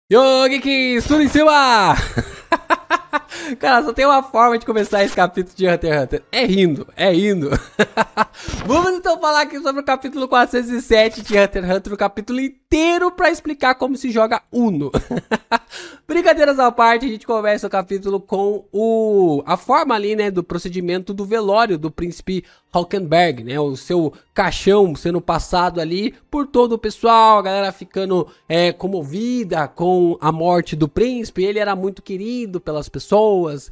Yo, Geeks, tudo em cima? Cara, só tem uma forma de começar esse capítulo de Hunter x Hunter. É rindo, é rindo. Vamos então falar aqui sobre o capítulo 407 de Hunter x Hunter, o capítulo inteiro pra explicar como se joga Uno. Brincadeiras à parte, a gente começa o capítulo com a forma ali, né, do procedimento do velório do príncipe Hulkenberg, né, o seu caixão sendo passado ali por todo o pessoal, a galera ficando comovida com a morte do príncipe. Ele era muito querido pelas pessoas,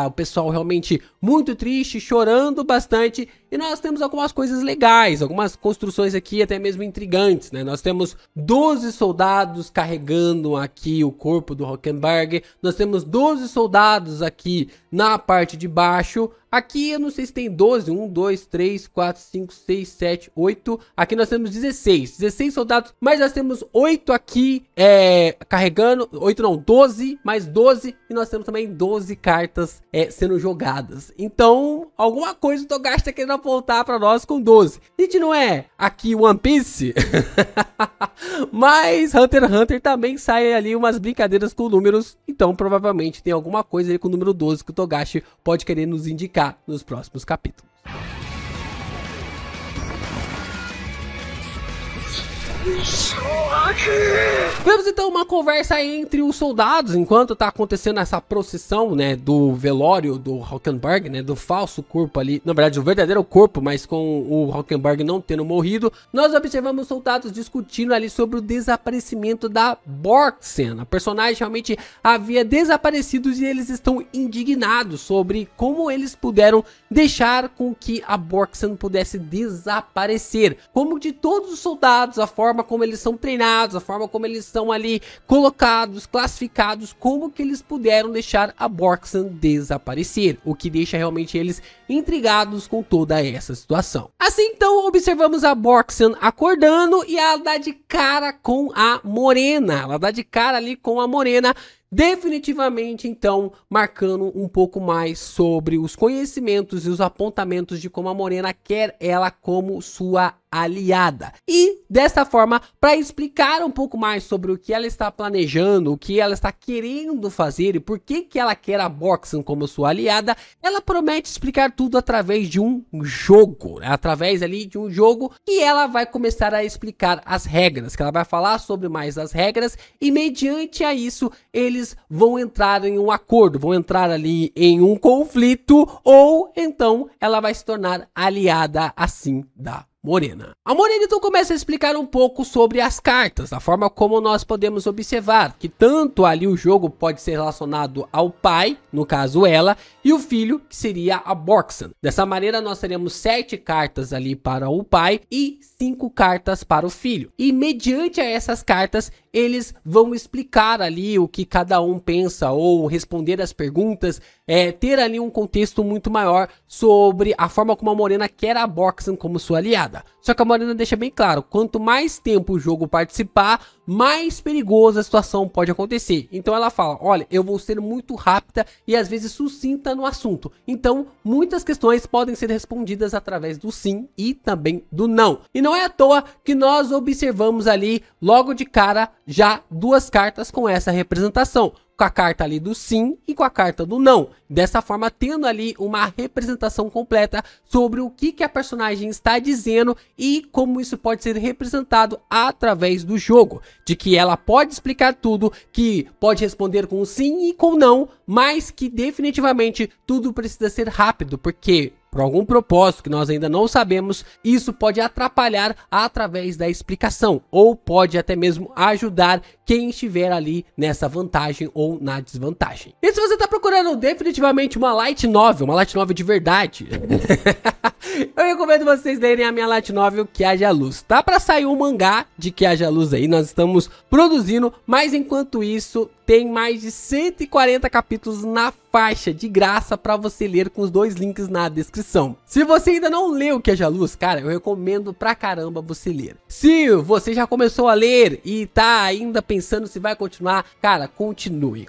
o pessoal realmente muito triste, chorando bastante. E nós temos algumas coisas legais, algumas construções aqui até mesmo intrigantes, né? Nós temos 12 soldados carregando aqui o corpo do Hulkenberg. Nós temos 12 soldados aqui na parte de baixo. Aqui eu não sei se tem 12, 1, 2, 3, 4, 5, 6, 7, 8. Aqui nós temos 16 soldados, mas nós temos 8 aqui carregando, 8 não, 12, mais 12. E nós temos também 12 cartas sendo jogadas. Então, alguma coisa o Togashi tá querendo apontar pra nós com 12. A gente não é aqui One Piece, mas Hunter x Hunter também sai ali umas brincadeiras com números. Então, provavelmente tem alguma coisa ali com o número 12 que o Togashi pode querer nos indicar nos próximos capítulos. Vemos então uma conversa entre os soldados enquanto tá acontecendo essa procissão, né, do velório do Hulkenberg, né, do falso corpo ali, na verdade o verdadeiro corpo, mas com o Hulkenberg não tendo morrido. Nós observamos os soldados discutindo ali sobre o desaparecimento da Borgsen. A personagem realmente havia desaparecido e eles estão indignados sobre como eles puderam deixar com que a Borgsen pudesse desaparecer. Como de todos os soldados, a forma como eles são treinados, a forma como eles são ali colocados, classificados, como que eles puderam deixar a Borgsen desaparecer, o que deixa realmente eles intrigados com toda essa situação. Assim então observamos a Borgsen acordando e ela dá de cara com a Morena, definitivamente então marcando um pouco mais sobre os conhecimentos e os apontamentos de como a Morena quer ela como sua aliada. E dessa forma, para explicar um pouco mais sobre o que ela está planejando, o que ela está querendo fazer e por que ela quer a Borgsen como sua aliada, ela promete explicar tudo através de um jogo, né? Através ali de um jogo, e ela vai começar a explicar as regras, que ela vai falar sobre mais as regras, e mediante a isso eles vão entrar em um acordo, vão entrar ali em um conflito, ou então ela vai se tornar aliada assim da Morena. A Morena então começa a explicar um pouco sobre as cartas, a forma como nós podemos observar que tanto ali o jogo pode ser relacionado ao pai, no caso ela, e o filho, que seria a Borgsen. Dessa maneira nós teremos 7 cartas ali para o pai e 5 cartas para o filho. E mediante a essas cartas, eles vão explicar ali o que cada um pensa ou responder as perguntas, ter ali um contexto muito maior sobre a forma como a Morena quer a Borgsen como sua aliada. Só que a Morena deixa bem claro, quanto mais tempo o jogo participar, mais perigosa a situação pode acontecer. Então ela fala, olha, eu vou ser muito rápida e às vezes sucinta no assunto. Então muitas questões podem ser respondidas através do sim e também do não. E não é à toa que nós observamos ali logo de cara já 2 cartas com essa representação, com a carta ali do sim e com a carta do não. Dessa forma, tendo ali uma representação completa sobre o que a personagem está dizendo e como isso pode ser representado através do jogo. De que ela pode explicar tudo, que pode responder com sim e com não, mas que definitivamente tudo precisa ser rápido, porque por algum propósito que nós ainda não sabemos, isso pode atrapalhar através da explicação, ou pode até mesmo ajudar quem estiver ali nessa vantagem ou na desvantagem. E se você está procurando definitivamente uma light novel de verdade, eu recomendo vocês lerem a minha light novel Que Haja Luz. Tá para sair um mangá de Que Haja Luz aí, nós estamos produzindo, mas enquanto isso tem mais de 140 capítulos na faixa de graça para você ler com os 2 links na descrição. Se você ainda não leu Que Haja Luz, cara, eu recomendo pra caramba você ler. Se você já começou a ler e tá ainda pensando se vai continuar, cara, continue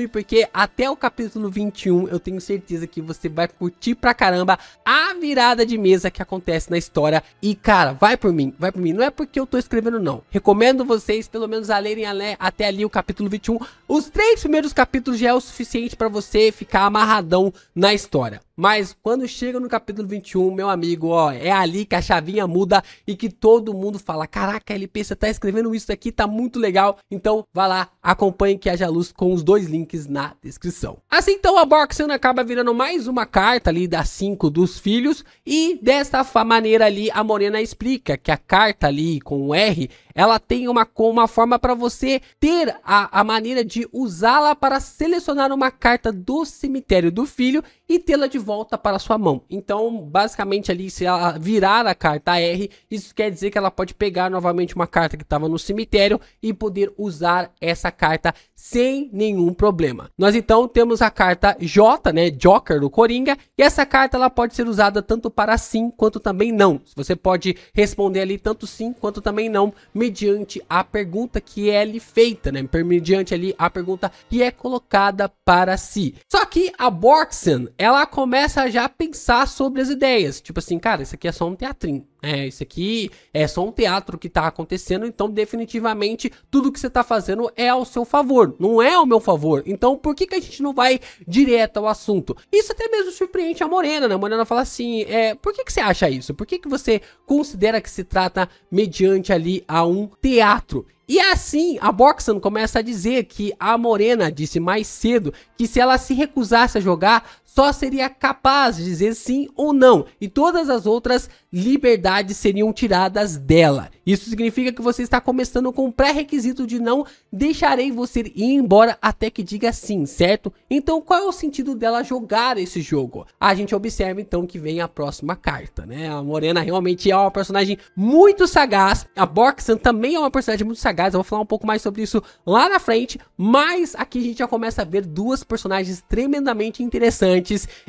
porque até o capítulo 21 eu tenho certeza que você vai curtir pra caramba a virada virada de mesa que acontece na história. E cara, vai por mim, não é porque eu tô escrevendo não, recomendo vocês pelo menos a lerem até ali o capítulo 21, os 3 primeiros capítulos já é o suficiente pra você ficar amarradão na história. Mas quando chega no capítulo 21, meu amigo, ó, é ali que a chavinha muda e que todo mundo fala, caraca, LP, você tá escrevendo isso aqui, tá muito legal. Então, vai lá, acompanhe Que Haja Luz com os 2 links na descrição. Assim, então, a Borkson acaba virando mais uma carta ali das 5 dos filhos. E dessa maneira ali, a Morena explica que a carta ali com o R, ela tem uma forma para você ter a maneira de usá-la para selecionar uma carta do cemitério do filho e tê-la de volta para sua mão. Então, basicamente ali, se ela virar a carta R, isso quer dizer que ela pode pegar novamente uma carta que estava no cemitério e poder usar essa carta sem nenhum problema. Nós então temos a carta J, né, Joker do Coringa, e essa carta ela pode ser usada tanto para sim quanto também não. Você pode responder ali tanto sim quanto também não, mediante a pergunta que é lhe feita, né, mediante ali a pergunta que é colocada para si. Só que a Borkson, ela começa já a pensar sobre as ideias, tipo assim, cara, isso aqui é só um teatrinho. Isso aqui é só um teatro que tá acontecendo, então definitivamente tudo que você tá fazendo é ao seu favor, não é ao meu favor. Então por que a gente não vai direto ao assunto? Isso até mesmo surpreende a Morena, né? A Morena fala assim, por que você acha isso? Por que você considera que se trata mediante ali a um teatro? E assim, a Borkson começa a dizer que a Morena disse mais cedo que se ela se recusasse a jogar, só seria capaz de dizer sim ou não, e todas as outras liberdades seriam tiradas dela. Isso significa que você está começando com o pré-requisito de não deixarei você ir embora até que diga sim, certo? Então qual é o sentido dela jogar esse jogo? A gente observa então que vem a próxima carta, né? A Morena realmente é uma personagem muito sagaz, a Borkson também é uma personagem muito sagaz, eu vou falar um pouco mais sobre isso lá na frente, mas aqui a gente já começa a ver 2 personagens tremendamente interessantes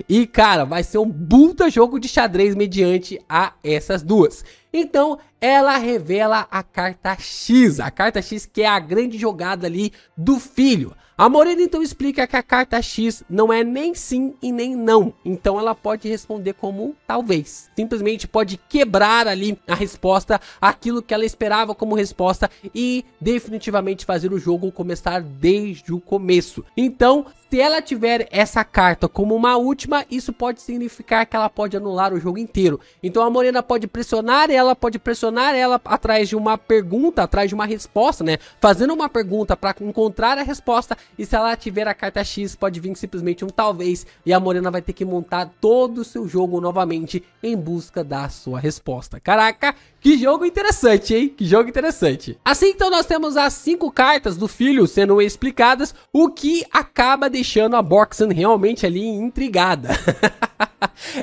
e cara, vai ser um puta jogo de xadrez mediante a essas 2. Então ela revela a carta X que é a grande jogada ali do filho. A Morena então explica que a carta X não é nem sim e nem não, então ela pode responder como talvez, simplesmente pode quebrar ali a resposta, aquilo que ela esperava como resposta e definitivamente fazer o jogo começar desde o começo. Então se ela tiver essa carta como uma última, isso pode significar que ela pode anular o jogo inteiro. Então a Morena pode pressionar ela atrás de uma pergunta, atrás de uma resposta, né? Fazendo uma pergunta para encontrar a resposta, e se ela tiver a carta X, pode vir simplesmente um talvez, e a Morena vai ter que montar todo o seu jogo novamente em busca da sua resposta. Caraca, que jogo interessante, hein? Que jogo interessante. Assim, então, nós temos as 5 cartas do filho sendo explicadas, o que acaba deixando a Borkson realmente ali intrigada.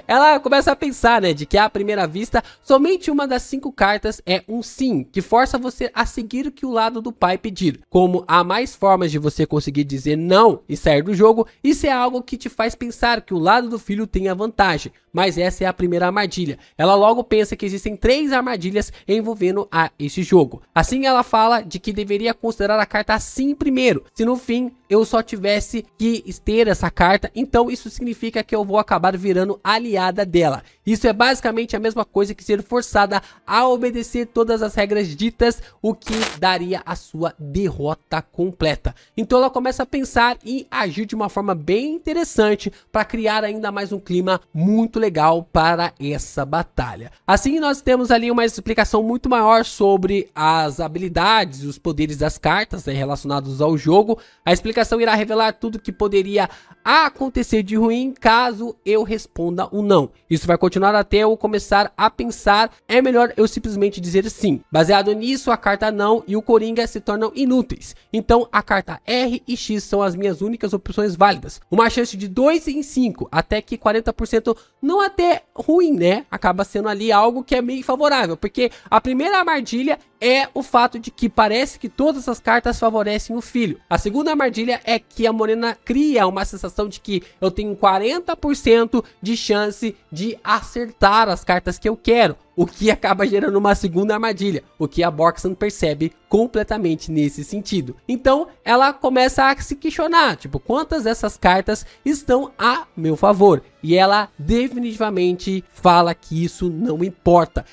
Ela começa a pensar, né, de que à primeira vista, somente uma das 5 cartas é um sim, que força você a seguir o que o lado do pai pedir. Como há mais formas de você conseguir dizer não e sair do jogo, isso é algo que te faz pensar que o lado do filho tem a vantagem. Mas essa é a primeira armadilha. Ela logo pensa que existem 3 armadilhas envolvendo a esse jogo. Assim ela fala de que deveria considerar a carta sim primeiro. Se no fim eu só tivesse que ter essa carta, então isso significa que eu vou acabar virando aliada dela. Isso é basicamente a mesma coisa que ser forçada a obedecer todas as regras ditas, o que daria a sua derrota completa. Então ela começa a pensar e agir de uma forma bem interessante para criar ainda mais um clima muito legal para essa batalha. Assim nós temos ali uma explicação muito maior sobre as habilidades e os poderes das cartas, né, relacionados ao jogo. A explicação irá revelar tudo que poderia acontecer de ruim caso eu responda um não. Isso vai continuar até eu começar a pensar, é melhor eu simplesmente dizer sim. Baseado nisso, a carta não e o Coringa se tornam inúteis. Então a carta R e X são as minhas únicas opções válidas. Uma chance de 2 em 5, até que 40%, não até ruim, né? Acaba sendo ali algo que é meio favorável, porque a primeira armadilha é o fato de que parece que todas as cartas favorecem o filho. A segunda armadilha é que a Morena cria uma sensação de que eu tenho 40% de chance de acertar as cartas que eu quero. o que acaba gerando uma segunda armadilha, o que a Borksan percebe completamente nesse sentido. Então ela começa a se questionar, tipo, quantas dessas cartas estão a meu favor? E ela definitivamente fala que isso não importa,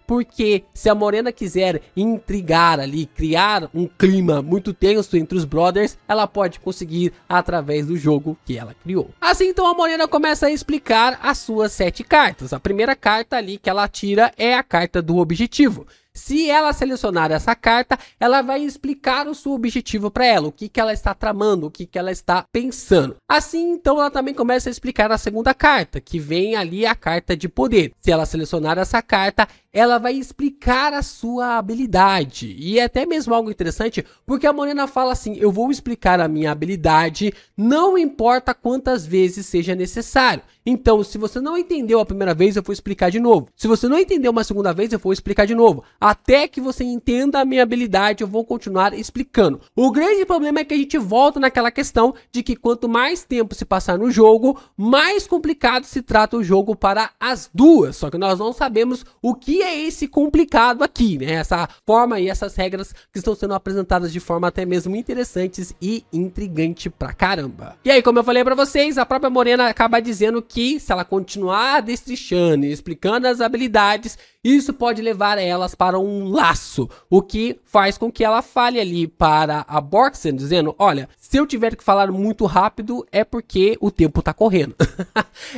porque se a Morena quiser intrigar ali, criar um clima muito tenso entre os brothers, ela pode conseguir através do jogo que ela criou. Assim, então a Morena começa a explicar as suas 7 cartas. A primeira carta ali que ela tira é a carta do objetivo. Se ela selecionar essa carta, ela vai explicar o seu objetivo para ela, o que ela está tramando, o que ela está pensando. Assim, então, ela também começa a explicar a segunda carta, que vem ali a carta de poder. Se ela selecionar essa carta, ela vai explicar a sua habilidade. E é até mesmo algo interessante, porque a Morena fala assim, eu vou explicar a minha habilidade, não importa quantas vezes seja necessário. Então, se você não entendeu a primeira vez, eu vou explicar de novo. Se você não entendeu uma segunda vez, eu vou explicar de novo. Até que você entenda a minha habilidade, eu vou continuar explicando. O grande problema é que a gente volta naquela questão de que quanto mais tempo se passar no jogo, mais complicado se trata o jogo para as duas. Só que nós não sabemos o que é esse complicado aqui, né? Essa forma e essas regras que estão sendo apresentadas de forma até mesmo interessantes e intrigante pra caramba. E aí, como eu falei pra vocês, a própria Morena acaba dizendo que se ela continuar destrinchando e explicando as habilidades, isso pode levar elas para um laço, o que faz com que ela fale ali para a Borksan, dizendo, olha, se eu tiver que falar muito rápido é porque o tempo tá correndo.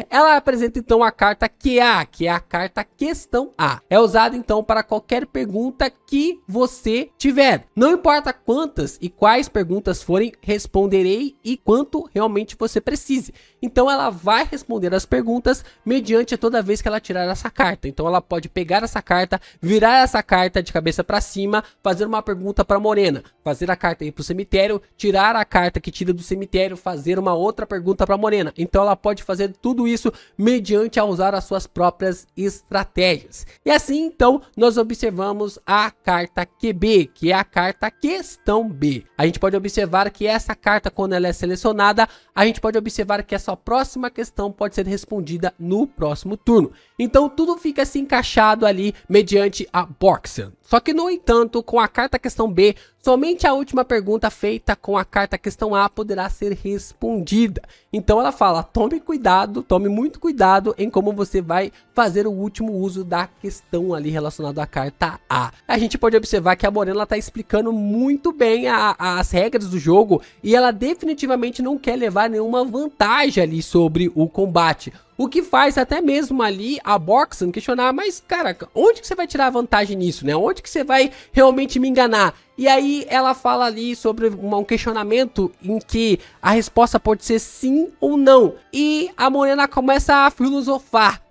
Ela apresenta então a carta QA, que é a carta questão A. É usada então para qualquer pergunta que você tiver. Não importa quantas e quais perguntas forem, responderei e quanto realmente você precise. Então ela vai responder as perguntas mediante toda vez que ela tirar essa carta. Então ela pode pegar essa carta, virar essa carta de cabeça para cima, fazer uma pergunta para Morena, fazer a carta ir para o cemitério, tirar a carta que tira do cemitério, fazer uma outra pergunta para Morena. Então ela pode fazer tudo isso mediante a usar as suas próprias estratégias. E assim então nós observamos a carta QB, que é a carta questão B. A gente pode observar que essa carta, quando ela é selecionada, a gente pode observar que essa próxima questão pode ser respondida no próximo turno. Então tudo fica se encaixado ali mediante a Borksan. Só que, no entanto, com a carta questão B, somente a última pergunta feita com a carta questão A poderá ser respondida. Então ela fala, tome cuidado, tome muito cuidado em como você vai fazer o último uso da questão ali relacionada à carta A. A gente pode observar que a Morena está explicando muito bem as regras do jogo e ela definitivamente não quer levar nenhuma vantagem ali sobre o combate. O que faz até mesmo ali a Borksan questionar, mas cara, onde que você vai tirar vantagem nisso, né? Onde que você vai realmente me enganar? E aí ela fala ali sobre um questionamento em que a resposta pode ser sim ou não. E a Morena começa a filosofar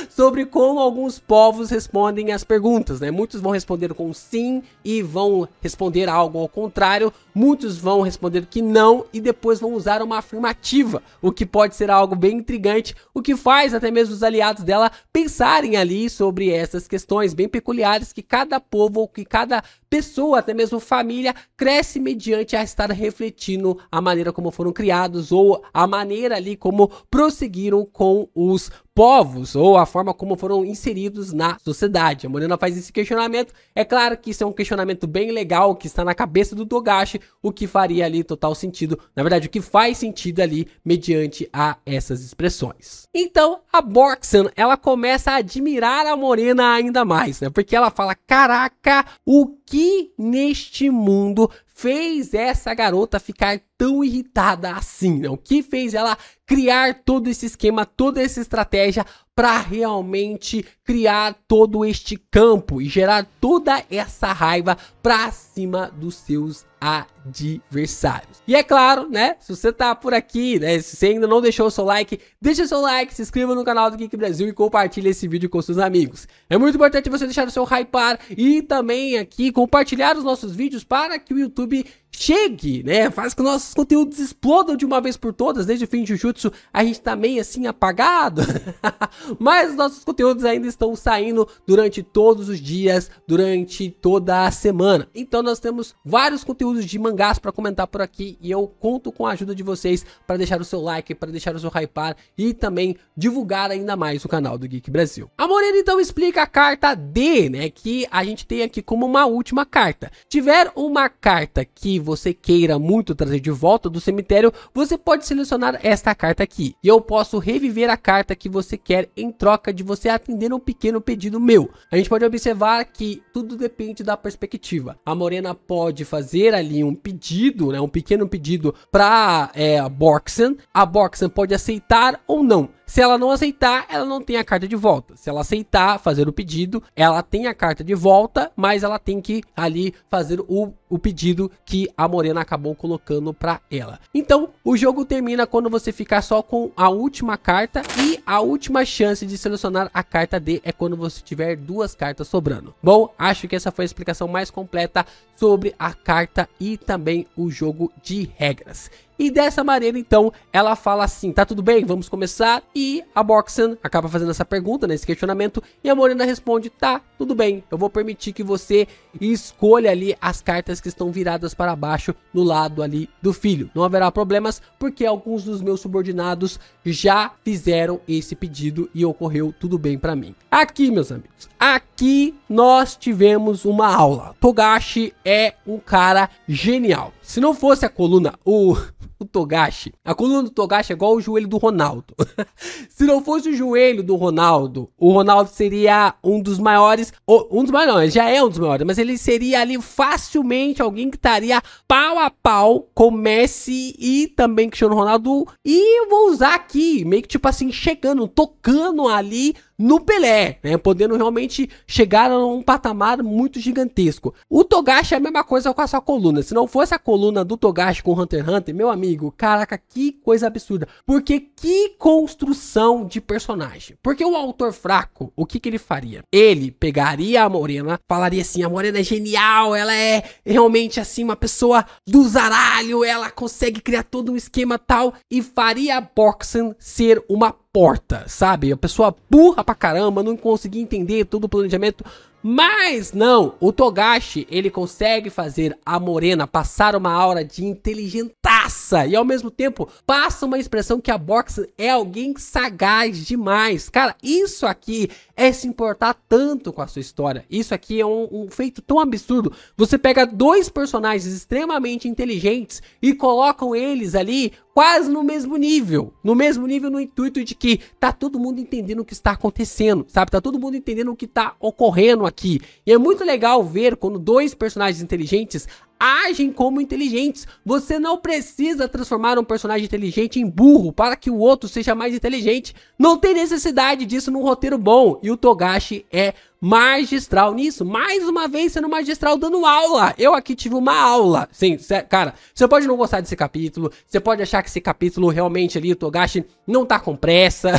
sobre como alguns povos respondem as perguntas, né? Muitos vão responder com sim e vão responder algo ao contrário. Muitos vão responder que não e depois vão usar uma afirmativa, o que pode ser algo bem intrigante, o que faz até mesmo os aliados dela pensarem ali sobre essas questões bem peculiares que cada povo ou que cada pessoa, até mesmo família, cresce mediante a estar refletindo a maneira como foram criados ou a maneira ali como prosseguiram com os povos ou a forma como foram inseridos na sociedade. A Morena faz esse questionamento. É claro que isso é um questionamento bem legal que está na cabeça do Togashi, o que faria ali total sentido. Na verdade, o que faz sentido ali mediante a essas expressões. Então, a Borksan, ela começa a admirar a Morena ainda mais, né? Porque ela fala, caraca, o que neste mundo fez essa garota ficar tão irritada assim, né? O que fez ela criar todo esse esquema, toda essa estratégia para realmente criar todo este campo e gerar toda essa raiva para cima dos seus adversários. E é claro, né, se você tá por aqui, né, se você ainda não deixou o seu like, deixa o seu like, se inscreva no canal do Geek Brasil e compartilhe esse vídeo com seus amigos. É muito importante você deixar o seu hypar e também aqui compartilhar os nossos vídeos para que o YouTube chegue, né? Faz que nossos conteúdos explodam de uma vez por todas. Desde o fim de Jujutsu, a gente tá meio assim apagado. Mas nossos conteúdos ainda estão saindo durante todos os dias, durante toda a semana. Então nós temos vários conteúdos de mangás para comentar por aqui. E eu conto com a ajuda de vocês para deixar o seu like, para deixar o seu hypar e também divulgar ainda mais o canal do Geek Brasil. A Morena então explica a carta D, né? Que a gente tem aqui como uma última carta. Tiver uma carta que você queira muito trazer de volta do cemitério, você pode selecionar esta carta aqui. E eu posso reviver a carta que você quer em troca de você atender um pequeno pedido meu. A gente pode observar que tudo depende da perspectiva. A Morena pode fazer ali um pedido, né? Um pequeno pedido para a Borksen. A Borksen pode aceitar ou não. Se ela não aceitar, ela não tem a carta de volta. Se ela aceitar fazer o pedido, ela tem a carta de volta, mas ela tem que ali fazer o pedido que a Morena acabou colocando para ela. Então, o jogo termina quando você ficar só com a última carta e a última chance de selecionar a carta D é quando você tiver duas cartas sobrando. Bom, acho que essa foi a explicação mais completa sobre a carta e também o jogo de regras. E dessa maneira, então, ela fala assim, tá tudo bem, vamos começar? E a Borksen acaba fazendo essa pergunta, né, esse questionamento, e a Morena responde, tá, tudo bem, eu vou permitir que você escolha ali as cartas que estão viradas para baixo no lado ali do filho. Não haverá problemas, porque alguns dos meus subordinados já fizeram esse pedido e ocorreu tudo bem para mim. Aqui, meus amigos, aqui nós tivemos uma aula. Togashi é um cara genial. Se não fosse a coluna, o Togashi, a coluna do Togashi é igual o joelho do Ronaldo. Se não fosse o joelho do Ronaldo, o Ronaldo seria um dos maiores, não, ele já é um dos maiores, mas ele seria ali facilmente alguém que estaria pau a pau com Messi e também Cristiano Ronaldo. E eu vou usar aqui, meio que tipo assim, chegando, tocando ali no Pelé, né, podendo realmente chegar a um patamar muito gigantesco. O Togashi é a mesma coisa com a sua coluna. Se não fosse a coluna do Togashi com Hunter x Hunter, meu amigo, caraca, que coisa absurda. Porque que construção de personagem. Porque o autor fraco, o que ele faria? Ele pegaria a Morena, falaria assim, a Morena é genial, ela é realmente assim uma pessoa do zaralho, ela consegue criar todo um esquema tal, e faria a Borksen ser uma porta, sabe? A pessoa burra pra caramba, não conseguia entender todo o planejamento. Mas não, o Togashi, ele consegue fazer a Morena passar uma aura de inteligentaça e ao mesmo tempo passa uma expressão que a Borksen é alguém sagaz demais. Cara, isso aqui é se importar tanto com a sua história. Isso aqui é um feito tão absurdo. Você pega dois personagens extremamente inteligentes e colocam eles ali quase no mesmo nível no intuito de que tá todo mundo entendendo o que está acontecendo, sabe? Tá todo mundo entendendo o que tá ocorrendo aqui. E é muito legal ver quando dois personagens inteligentes agem como inteligentes. Você não precisa transformar um personagem inteligente em burro para que o outro seja mais inteligente. Não tem necessidade disso num roteiro bom. E o Togashi é magistral nisso. Mais uma vez sendo magistral dando aula. Eu aqui tive uma aula. Sim, cara, você pode não gostar desse capítulo. Você pode achar que esse capítulo realmente ali, o Togashi não tá com pressa.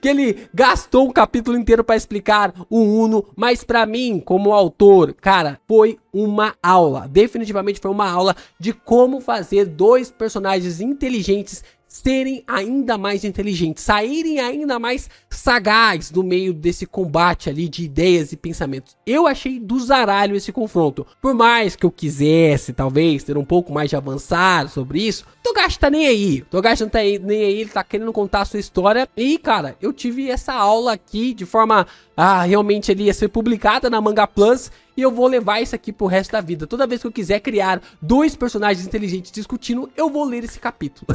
Que ele gastou um capítulo inteiro para explicar o Uno. Mas pra mim, como autor, cara, foi uma aula. Definitivamente foi uma aula de como fazer dois personagens inteligentes serem ainda mais inteligentes, saírem ainda mais sagaz do meio desse combate ali de ideias e pensamentos. Eu achei do zaralho esse confronto. Por mais que eu quisesse, talvez, ter um pouco mais de avançar sobre isso, Togashi tá nem aí. Togashi não tá nem aí, ele tá querendo contar a sua história. E, cara, eu tive essa aula aqui de forma realmente ele ia ser publicada na Manga Plus. E eu vou levar isso aqui pro resto da vida. Toda vez que eu quiser criar dois personagens inteligentes discutindo, eu vou ler esse capítulo.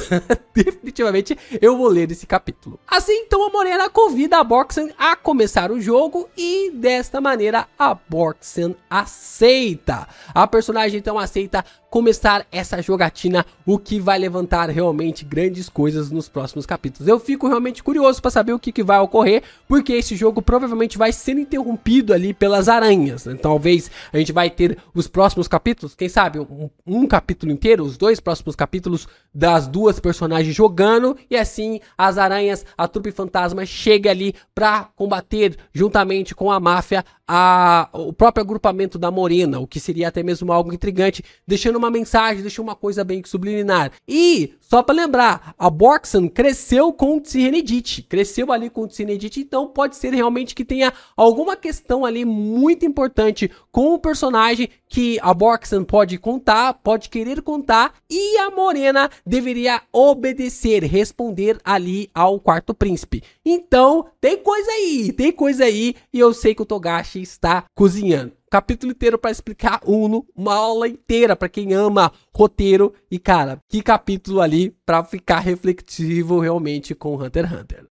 Definitivamente, eu vou ler esse capítulo. Assim, então, a Morena convida a Borksen a começar o jogo. E desta maneira, a Borksen aceita. A personagem, então, aceita começar essa jogatina, o que vai levantar realmente grandes coisas nos próximos capítulos. Eu fico realmente curioso para saber o que vai ocorrer, porque esse jogo provavelmente vai ser interrompido ali pelas aranhas, né? Talvez talvez a gente vai ter os próximos capítulos, quem sabe um capítulo inteiro, os 2 próximos capítulos das 2 personagens jogando, e assim as aranhas, a trupe fantasma chega ali pra combater juntamente com a máfia o próprio agrupamento da Morena, o que seria até mesmo algo intrigante, deixando uma mensagem, deixando uma coisa bem subliminar. E, só pra lembrar, a Borkson cresceu com o Tyranidyt, cresceu ali com o Tyranidyt, então pode ser realmente que tenha alguma questão ali muito importante com o personagem que a Borkson pode contar, pode querer contar, e a Morena deveria obedecer, responder ali ao quarto príncipe. Então, tem coisa aí, e eu sei que o Togashi está cozinhando. Capítulo inteiro para explicar Uno, uma aula inteira para quem ama roteiro, e cara, que capítulo ali para ficar reflexivo realmente com Hunter x Hunter.